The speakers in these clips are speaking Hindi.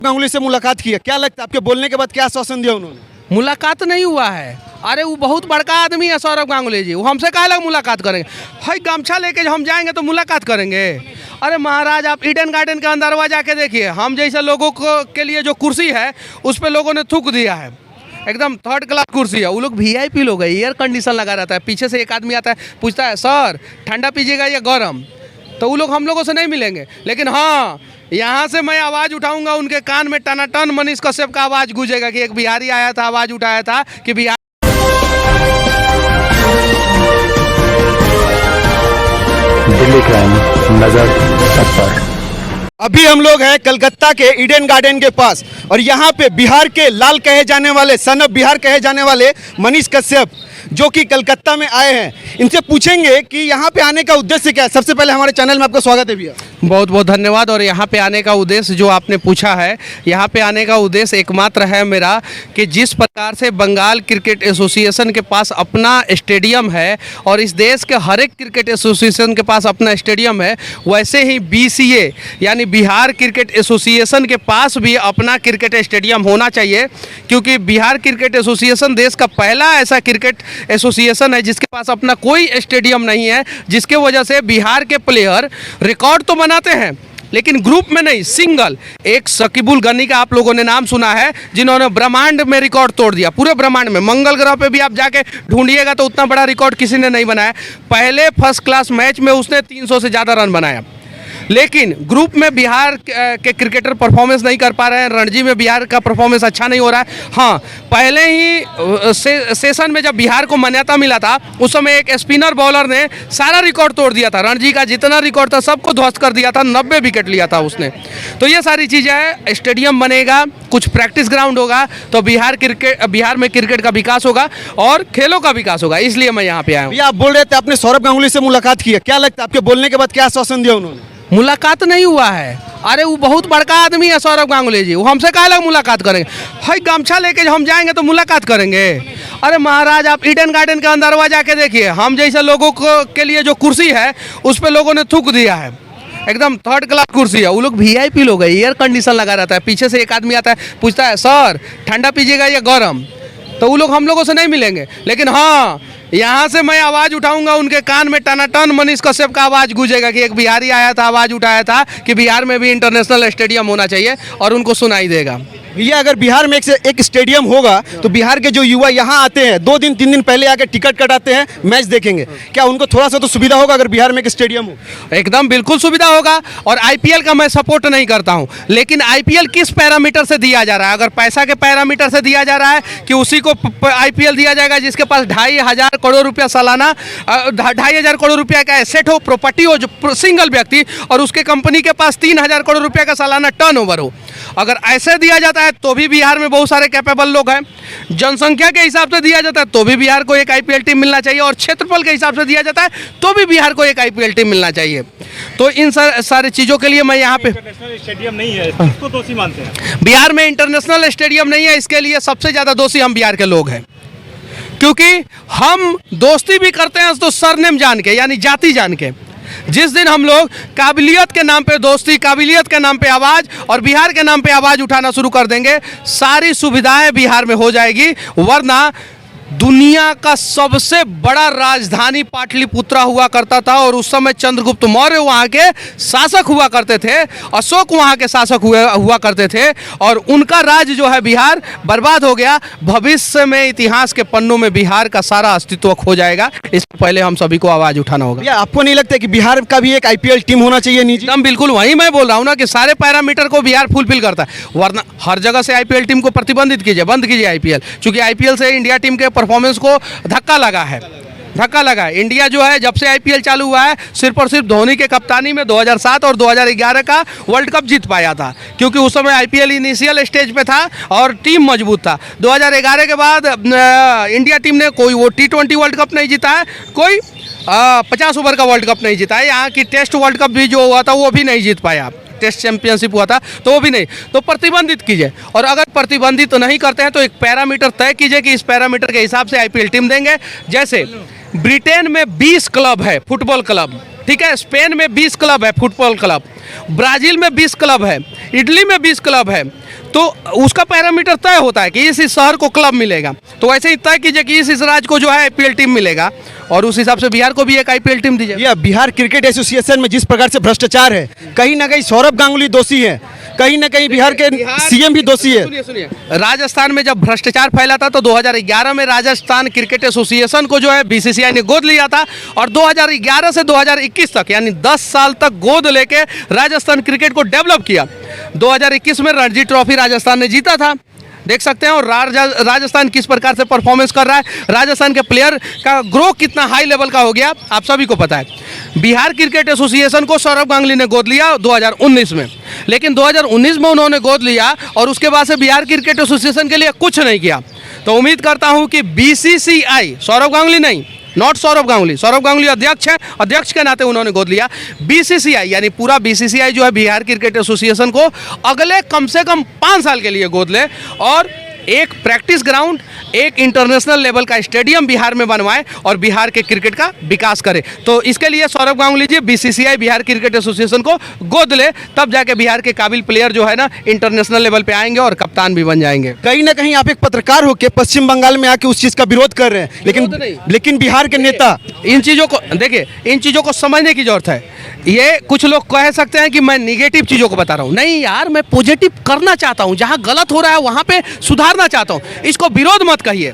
गांगुली से मुलाकात की है, क्या लगता है आपके बोलने के बाद क्या आश्वासन दिया उन्होंने? मुलाकात नहीं हुआ है। अरे वो बहुत बड़का आदमी है सौरभ गांगुली जी, वो हमसे काहे लग मुलाकात करेंगे? भाई गमछा लेके हम जाएंगे तो मुलाकात करेंगे? अरे महाराज आप ईडन गार्डन के अंदरवा जाके देखिए, हम जैसे लोगों को के लिए जो कुर्सी है उस पर लोगों ने थूक दिया है, एकदम थर्ड क्लास कुर्सी है। वो लोग वीआईपी लोग है, एयर कंडीशन लगा रहता है, पीछे से एक आदमी आता है पूछता है सर ठंडा पीजिएगा या गर्म, तो वो लोग हम लोगों से नहीं मिलेंगे। लेकिन हाँ, यहाँ से मैं आवाज़ उठाऊंगा, उनके कान में टनाटन मनीष कश्यप का आवाज़ गूंजेगा कि एक बिहारी आया था, आवाज़ उठाया था कि बिहार दिल्ली क्राइम नजर सब पर। अभी हम लोग हैं कलकत्ता के ईडन गार्डन के पास और यहाँ पे बिहार के लाल कहे जाने वाले, सन ऑफ बिहार कहे जाने वाले मनीष कश्यप जो कि कलकत्ता में आए हैं, इनसे पूछेंगे कि यहाँ पे आने का उद्देश्य क्या है। सबसे पहले हमारे चैनल में आपका स्वागत है भैया। बहुत बहुत धन्यवाद। और यहाँ पे आने का उद्देश्य जो आपने पूछा है, यहाँ पे आने का उद्देश्य एकमात्र है मेरा कि जिस प्रकार से बंगाल क्रिकेट एसोसिएशन के पास अपना स्टेडियम है और इस देश के हर एक क्रिकेट एसोसिएशन के पास अपना स्टेडियम है, वैसे ही BCA यानी बिहार क्रिकेट एसोसिएशन के पास भी अपना क्रिकेट स्टेडियम होना चाहिए, क्योंकि बिहार क्रिकेट एसोसिएशन देश का पहला ऐसा क्रिकेट एसोसिएशन है जिसके पास अपना कोई स्टेडियम नहीं है, जिसके वजह से बिहार के प्लेयर रिकॉर्ड तो बनाते हैं लेकिन ग्रुप में नहीं, सिंगल। एक शकीबुल गनी का आप लोगों ने नाम सुना है, जिन्होंने ब्रह्मांड में रिकॉर्ड तोड़ दिया, पूरे ब्रह्मांड में। मंगल ग्रह पे भी आप जाके ढूंढिएगा तो उतना बड़ा रिकॉर्ड किसी ने नहीं बनाया। पहले फर्स्ट क्लास मैच में उसने 300 से ज़्यादा रन बनाया। लेकिन ग्रुप में बिहार के क्रिकेटर परफॉर्मेंस नहीं कर पा रहे हैं, रणजी में बिहार का परफॉर्मेंस अच्छा नहीं हो रहा है। हाँ, पहले ही सेशन में जब बिहार को मान्यता मिला था, उस समय एक स्पिनर बॉलर ने सारा रिकॉर्ड तोड़ दिया था, रणजी का जितना रिकॉर्ड था सबको ध्वस्त कर दिया था, 90 विकेट लिया था उसने। तो ये सारी चीज़ें हैं, स्टेडियम बनेगा, कुछ प्रैक्टिस ग्राउंड होगा तो बिहार में क्रिकेट का विकास होगा और खेलों का विकास होगा, इसलिए मैं यहाँ पे आया हूँ। भैया आप बोल रहे थे आपने सौरभ गांगुली से मुलाकात की है, क्या लगता है आपके बोलने के बाद क्या आश्वासन दिया उन्होंने? मुलाकात नहीं हुआ है। अरे वो बहुत बड़का आदमी है सौरभ गांगुली जी, वो हमसे काहे लग मुलाकात करेंगे? भाई गमछा लेके हम जाएंगे तो मुलाकात करेंगे? अरे महाराज आप ईडन गार्डन के अंदरवा जाके देखिए, हम जैसे लोगों के लिए जो कुर्सी है उस पर लोगों ने थूक दिया है, एकदम थर्ड क्लास कुर्सी है। वो लोग वीआईपी लोग है, एयर कंडीशन लगा रहता है, पीछे से एक आदमी आता है पूछता है सर ठंडा पीजिएगा या गर्म, तो वो लोग हम लोगों से नहीं मिलेंगे। लेकिन हाँ, यहाँ से मैं आवाज़ उठाऊंगा, उनके कान में टनाटन मनीष कश्यप का आवाज़ गूंजेगा कि एक बिहारी आया था, आवाज़ उठाया था कि बिहार में भी इंटरनेशनल स्टेडियम होना चाहिए, और उनको सुनाई देगा। भैया अगर बिहार में एक स्टेडियम होगा तो बिहार के जो युवा यहाँ आते हैं 2 दिन 3 दिन पहले आके टिकट कटाते हैं, मैच देखेंगे, क्या उनको थोड़ा सा तो सुविधा होगा अगर बिहार में एक स्टेडियम हो? एकदम बिल्कुल सुविधा होगा। और IPL का मैं सपोर्ट नहीं करता हूँ, लेकिन IPL किस पैरामीटर से दिया जा रहा है? अगर पैसा के पैरामीटर से दिया जा रहा है कि उसी को IPL दिया जाएगा जिसके पास 2,500 करोड़ रुपया सालाना, 2,500 करोड़ रुपया का एसेट हो, प्रॉपर्टी हो, जो सिंगल व्यक्ति, और उसके कंपनी के पास 3,000 करोड़ रुपया का सालाना टर्नओवर हो, अगर ऐसे दिया जाता है तो भी बिहार में बहुत सारे कैपेबल लोग हैं। जनसंख्या के हिसाब से दिया जाता है तो भी बिहार को एक IPL टीम मिलना चाहिए, और क्षेत्रफल के हिसाब से दिया जाता है तो भी बिहार को एक IPL टीम मिलना चाहिए। तो इन सारी चीज़ों के लिए मैं यहाँ पे स्टेडियम नहीं है, इसको दोषी मानते हैं। बिहार में इंटरनेशनल स्टेडियम नहीं है, इसके लिए सबसे ज़्यादा दोषी हम बिहार के लोग हैं, क्योंकि हम दोस्ती भी करते हैं तो सरनेम जान के, यानी जाति जान के। जिस दिन हम लोग काबिलियत के नाम पे दोस्ती, काबिलियत के नाम पे आवाज़ और बिहार के नाम पे आवाज़ उठाना शुरू कर देंगे, सारी सुविधाएं बिहार में हो जाएगी। वरना दुनिया का सबसे बड़ा राजधानी पाटलिपुत्रा हुआ करता था, और उस समय चंद्रगुप्त मौर्य वहाँ के शासक हुआ करते थे, अशोक वहाँ के शासक हुआ करते थे, और उनका राज जो है बिहार बर्बाद हो गया। भविष्य में इतिहास के पन्नों में बिहार का सारा अस्तित्व खो जाएगा, इससे पहले हम सभी को आवाज़ उठाना होगा। भैया आपको नहीं लगता कि बिहार का भी एक IPL टीम होना चाहिए? निजी एकदम बिल्कुल, वही मैं बोल रहा हूँ ना कि सारे पैरामीटर को बिहार फुलफिल करता है। वरना हर जगह से IPL टीम को प्रतिबंधित कीजिए, बंद कीजिए IPL, चूँकि IPL से इंडिया टीम के परफॉर्मेंस को धक्का लगा है। इंडिया जो है जब से IPL चालू हुआ है, सिर्फ और सिर्फ धोनी के कप्तानी में 2007 और 2011 का वर्ल्ड कप जीत पाया था, क्योंकि उस समय IPL इनिशियल स्टेज पे था और टीम मजबूत था। 2011 के बाद इंडिया टीम ने कोई वो T20 वर्ल्ड कप नहीं जीता है, कोई 50 ओवर का वर्ल्ड कप नहीं जीता है, यहाँ की टेस्ट वर्ल्ड कप भी जो हुआ था वो भी नहीं जीत पाया, टेस्ट चैंपियनशिप हुआ था तो वो भी नहीं। तो प्रतिबंधित कीजिए, और अगर प्रतिबंधित नहीं करते हैं तो एक पैरामीटर तय कीजिए कि इस पैरामीटर के हिसाब से IPL टीम देंगे। जैसे ब्रिटेन में 20 क्लब है फुटबॉल क्लब, ठीक है, स्पेन में 20 क्लब है फुटबॉल क्लब, ब्राज़ील में 20 क्लब है, इटली में 20 क्लब है, तो उसका पैरामीटर तय होता है कि इस शहर को क्लब मिलेगा, तो वैसे ही तय कीजिए कि इस राज्य को जो है आईपीएल टीम मिलेगा और उस हिसाब से बिहार को भी एक आईपीएल टीम दीजिए। यह बिहार क्रिकेट एसोसिएशन में जिस प्रकार से भ्रष्टाचार है, कहीं ना कहीं सौरभ गांगुली दोषी है, कहीं ना कहीं बिहार के सीएम भी दोषी है। सुनिए सुनिए, राजस्थान में जब भ्रष्टाचार फैला था तो 2011 में राजस्थान क्रिकेट एसोसिएशन को जो है बीसीसीआई ने गोद लिया था और 2011 से 2021 तक यानी 10 साल तक गोद लेके राजस्थान क्रिकेट को डेवलप किया। 2021 में रणजी ट्रॉफी राजस्थान ने जीता था, देख सकते हैं। और राजस्थान किस प्रकार से परफॉर्मेंस कर रहा है, राजस्थान के प्लेयर का ग्रो कितना हाई लेवल का हो गया, आप सभी को पता है। बिहार क्रिकेट एसोसिएशन को सौरभ गांगुली ने गोद लिया 2019 में, लेकिन 2019 में उन्होंने गोद लिया और उसके बाद से बिहार क्रिकेट एसोसिएशन के लिए कुछ नहीं किया। तो उम्मीद करता हूं कि बीसीसीआई, सौरभ गांगुली नहीं, नॉट सौरभ गांगुली अध्यक्ष है, अध्यक्ष के नाते उन्होंने गोद लिया। बीसीसीआई यानी पूरा बीसीसीआई जो है बिहार क्रिकेट एसोसिएशन को अगले कम से कम 5 साल के लिए गोद ले और एक प्रैक्टिस ग्राउंड, एक इंटरनेशनल लेवल का स्टेडियम बिहार में बनवाए और बिहार के क्रिकेट का विकास करे। तो इसके लिए सौरभ गांगुली जी बीसीसीआई बिहार क्रिकेट एसोसिएशन को गोद ले, तब जाके बिहार के काबिल प्लेयर जो है ना इंटरनेशनल लेवल पे आएंगे और कप्तान भी बन जाएंगे। कहीं ना कहीं आप एक पत्रकार होकर पश्चिम बंगाल में आके उस चीज का विरोध कर रहे हैं, लेकिन बिहार के नेता इन चीज़ों को देखिए, इन चीज़ों को समझने की जरूरत है। ये कुछ लोग कह सकते हैं कि मैं निगेटिव चीज़ों को बता रहा हूँ, नहीं यार, मैं पॉजिटिव करना चाहता हूँ, जहाँ गलत हो रहा है वहाँ पे सुधारना चाहता हूँ। इसको विरोध मत कहिए।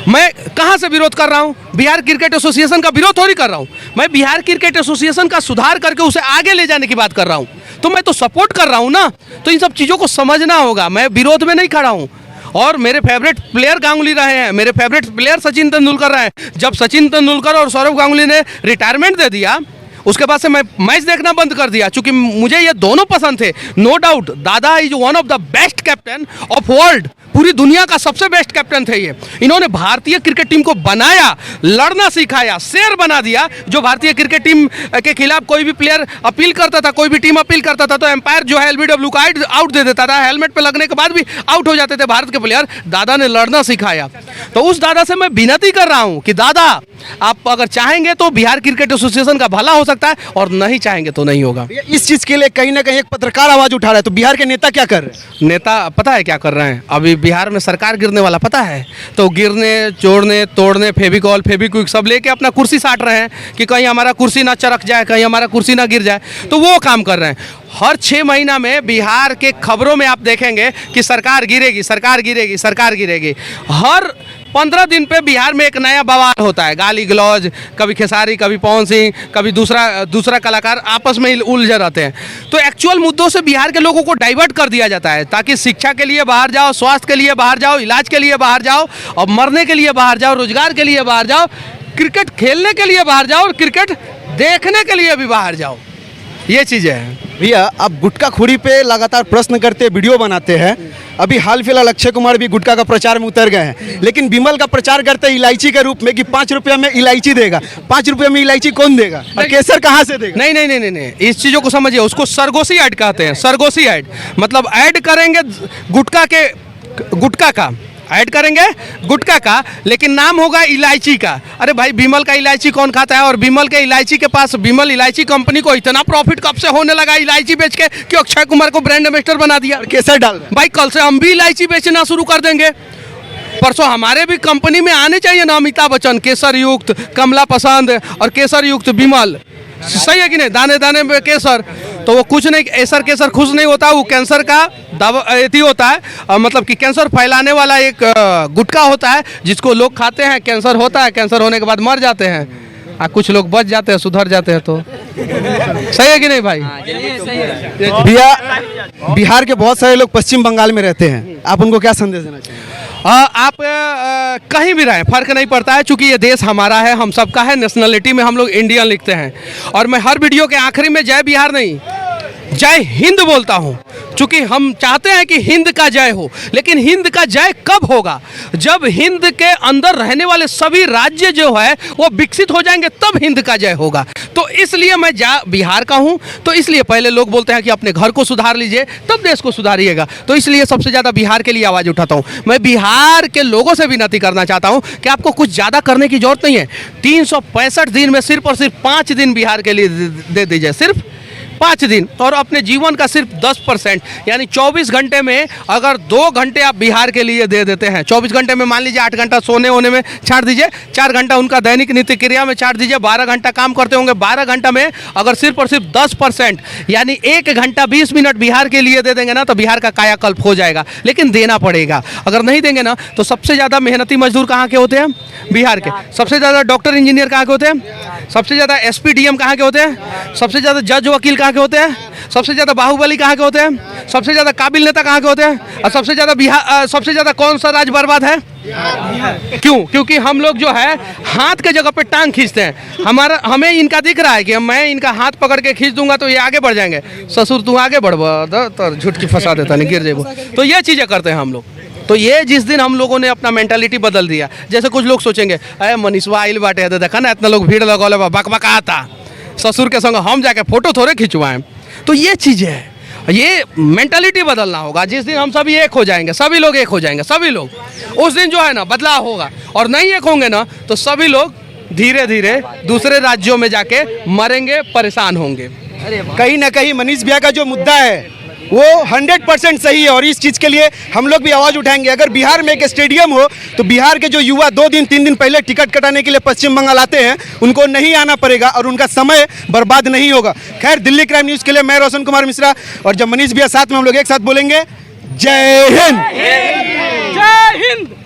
मैं कहाँ से विरोध कर रहा हूँ? बिहार क्रिकेट एसोसिएशन का विरोध थोड़ी कर रहा हूँ, मैं बिहार क्रिकेट एसोसिएशन का सुधार करके उसे आगे ले जाने की बात कर रहा हूँ। तो मैं तो सपोर्ट कर रहा हूँ ना, तो इन सब चीज़ों को समझना होगा। मैं विरोध में नहीं खड़ा हूँ। और मेरे फेवरेट प्लेयर गांगुली रहे हैं, मेरे फेवरेट प्लेयर सचिन तेंदुलकर रहे हैं। जब सचिन तेंदुलकर और सौरभ गांगुली ने रिटायरमेंट दे दिया, उसके बाद से मैं मैच देखना बंद कर दिया, क्योंकि मुझे ये दोनों पसंद थे। नो डाउट दादा is one of the best captain of world, पूरी दुनिया का सबसे बेस्ट कैप्टन थे ये। इन्होंने भारतीय क्रिकेट टीम को बनाया, लड़ना सिखाया, शेर बना दिया। जो भारतीय क्रिकेट टीम के खिलाफ कोई भी प्लेयर अपील करता था, कोई भी टीम अपील करता था, तो एम्पायर जो है एलबीडब्ल्यू का आउट दे देता था। हेलमेट पे लगने के बाद भी आउट हो जाते थे भारत के प्लेयर। दादा ने लड़ना सिखाया। तो उस दादा से मैं विनती कर रहा हूँ कि दादा आप अगर चाहेंगे तो बिहार क्रिकेट एसोसिएशन का भला हो सकता है, और नहीं चाहेंगे तो नहीं होगा। इस चीज के लिए कहीं ना कहीं एक पत्रकार आवाज उठा रहा है, तो बिहार के नेता क्या कर रहे हैं? नेता पता है क्या कर रहे हैं? अभी बिहार में सरकार गिरने वाला पता है, तो गिरने, जोड़ने, तोड़ने, फेविकॉल, फेविक्विक सब लेके अपना कुर्सी साट रहे हैं कि कहीं हमारा कुर्सी ना चरक जाए, कहीं हमारा कुर्सी ना गिर जाए। तो वो काम कर रहे हैं। हर 6 महीना में बिहार के खबरों में आप देखेंगे कि सरकार गिरेगी, सरकार गिरेगी, सरकार गिरेगी। हर 15 दिन पे बिहार में एक नया बवाल होता है, गाली गलौज, कभी खेसारी, कभी पवन सिंह, कभी दूसरा कलाकार आपस में उलझे रहते हैं। तो एक्चुअल मुद्दों से बिहार के लोगों को डाइवर्ट कर दिया जाता है, ताकि शिक्षा के लिए बाहर जाओ, स्वास्थ्य के लिए बाहर जाओ, इलाज के लिए बाहर जाओ, और मरने के लिए बाहर जाओ, रोजगार के लिए बाहर जाओ, क्रिकेट खेलने के लिए बाहर जाओ और क्रिकेट देखने के लिए भी बाहर जाओ। ये चीज़ें हैं। भैया आप गुटखाखोरी पे लगातार प्रश्न करते, वीडियो बनाते हैं। अभी हाल फिलहाल अक्षय कुमार भी गुटखा का प्रचार में उतर गए हैं, लेकिन विमल का प्रचार करते हैं इलायची के रूप में कि 5 रुपये में इलायची देगा। 5 रुपये में इलायची कौन देगा और केसर कहाँ से देगा? नहीं नहीं नहीं नहीं नहीं, इस चीज़ों को समझिए। उसको सरगोशी ऐड कहते हैं। सरगोशी ऐड मतलब ऐड करेंगे गुटखा का ऐड करेंगे गुटखा का, लेकिन नाम होगा इलायची का। अरे भाई, विमल का इलायची कौन खाता है? और विमल के इलायची के पास, विमल इलायची कंपनी को इतना प्रॉफिट कब से होने लगा इलायची बेच के कि अक्षय कुमार को ब्रांड एम्बेसडर बना दिया। केसर डाल रहे हैं। भाई कल से हम भी इलायची बेचना शुरू कर देंगे। परसों हमारे भी कंपनी में आने चाहिए ना अमिताभ बच्चन, केसर युक्त कमला पसंद और केसर युक्त विमल। सही है कि नहीं? दाने दाने में केसर। तो वो कुछ नहीं, ऐसर केसर खुश नहीं होता, वो कैंसर का दवा होता है, मतलब कि कैंसर फैलाने वाला एक गुटखा होता है, जिसको लोग खाते हैं, कैंसर होता है, कैंसर होने के बाद मर जाते हैं। कुछ लोग बच जाते हैं, सुधर जाते हैं। तो सही है कि नहीं भाई? भैया बिहार के बहुत सारे लोग पश्चिम बंगाल में रहते हैं, आप उनको क्या संदेश देना चाहिए? आप कहीं भी रहें, फर्क नहीं पड़ता है, क्योंकि ये देश हमारा है, हम सबका है। नेशनलिटी में हम लोग इंडियन लिखते हैं। और मैं हर वीडियो के आखिरी में जय बिहार नहीं, जय हिंद बोलता हूँ, क्योंकि हम चाहते हैं कि हिंद का जय हो। लेकिन हिंद का जय कब होगा? जब हिंद के अंदर रहने वाले सभी राज्य जो है वो विकसित हो जाएंगे, तब हिंद का जय होगा। तो इसलिए मैं बिहार का हूँ, तो इसलिए पहले लोग बोलते हैं कि अपने घर को सुधार लीजिए, तब देश को सुधारिएगा। तो इसलिए सबसे ज़्यादा बिहार के लिए आवाज़ उठाता हूँ। मैं बिहार के लोगों से विनती करना चाहता हूँ कि आपको कुछ ज़्यादा करने की जरूरत नहीं है। 365 दिन में सिर्फ और सिर्फ 5 दिन बिहार के लिए दे दीजिए। सिर्फ 5 दिन और अपने जीवन का सिर्फ 10% यानी 24 घंटे में अगर 2 घंटे आप बिहार के लिए दे देते हैं, 24 घंटे में मान लीजिए 8 घंटा सोने होने में छाड़ दीजिए, 4 घंटा उनका दैनिक नित्य क्रिया में छाड़ दीजिए, 12 घंटा काम करते होंगे, 12 घंटा में अगर सिर्फ और सिर्फ 10% यानी 1 घंटा 20 मिनट बिहार के लिए दे देंगे ना तो बिहार का कायाकल्प हो जाएगा। लेकिन देना पड़ेगा, अगर नहीं देंगे ना तो सबसे ज़्यादा मेहनती मजदूर कहाँ के होते हैं? बिहार के। सबसे ज़्यादा डॉक्टर इंजीनियर कहाँ के होते हैं? सबसे ज़्यादा एसपी डीएम कहाँ के होते हैं? सबसे ज़्यादा जज वकील कहाँ के होते हैं? सबसे ज़्यादा बाहुबली कहाँ के होते हैं? सबसे ज़्यादा काबिल नेता कहाँ के होते हैं? और सबसे ज़्यादा कौन सा राज्य बर्बाद है? क्यों? क्योंकि हम लोग जो है हाथ के जगह पे टांग खींचते हैं। हमें इनका दिख रहा है कि मैं इनका हाथ पकड़ के खींच दूंगा तो ये आगे बढ़ जाएंगे। ससुर तू आगे बढ़ तो झुट की फंसा देता नहीं, गिर जाएगा। तो ये चीज़ें करते हैं हम लोग। तो ये जिस दिन हम लोगों ने अपना मेंटालिटी बदल दिया, जैसे कुछ लोग सोचेंगे अरे मनीषवा आइल बाटे है, देखा ना इतना लोग भीड़ लगौले बकबकाता, ससुर के संग हम जाके फोटो थोड़े खिंचवाएं। तो ये चीज़ है, ये मेंटालिटी बदलना होगा। जिस दिन हम सभी एक हो जाएंगे, सभी लोग एक हो जाएंगे, सभी लोग, उस दिन जो है ना बदलाव होगा। और नहीं एक होंगे ना तो सभी लोग धीरे धीरे दूसरे राज्यों में जाके मरेंगे, परेशान होंगे। कहीं ना कहीं मनीष भैया का जो मुद्दा है वो 100% सही है और इस चीज़ के लिए हम लोग भी आवाज़ उठाएंगे। अगर बिहार में एक स्टेडियम हो तो बिहार के जो युवा 2 दिन 3 दिन पहले टिकट कटाने के लिए पश्चिम बंगाल आते हैं, उनको नहीं आना पड़ेगा और उनका समय बर्बाद नहीं होगा। खैर, दिल्ली क्राइम न्यूज़ के लिए मैं रोशन कुमार मिश्रा, और जब मनीष भैया साथ में हम लोग एक साथ बोलेंगे, जय हिंद। जय हिंद।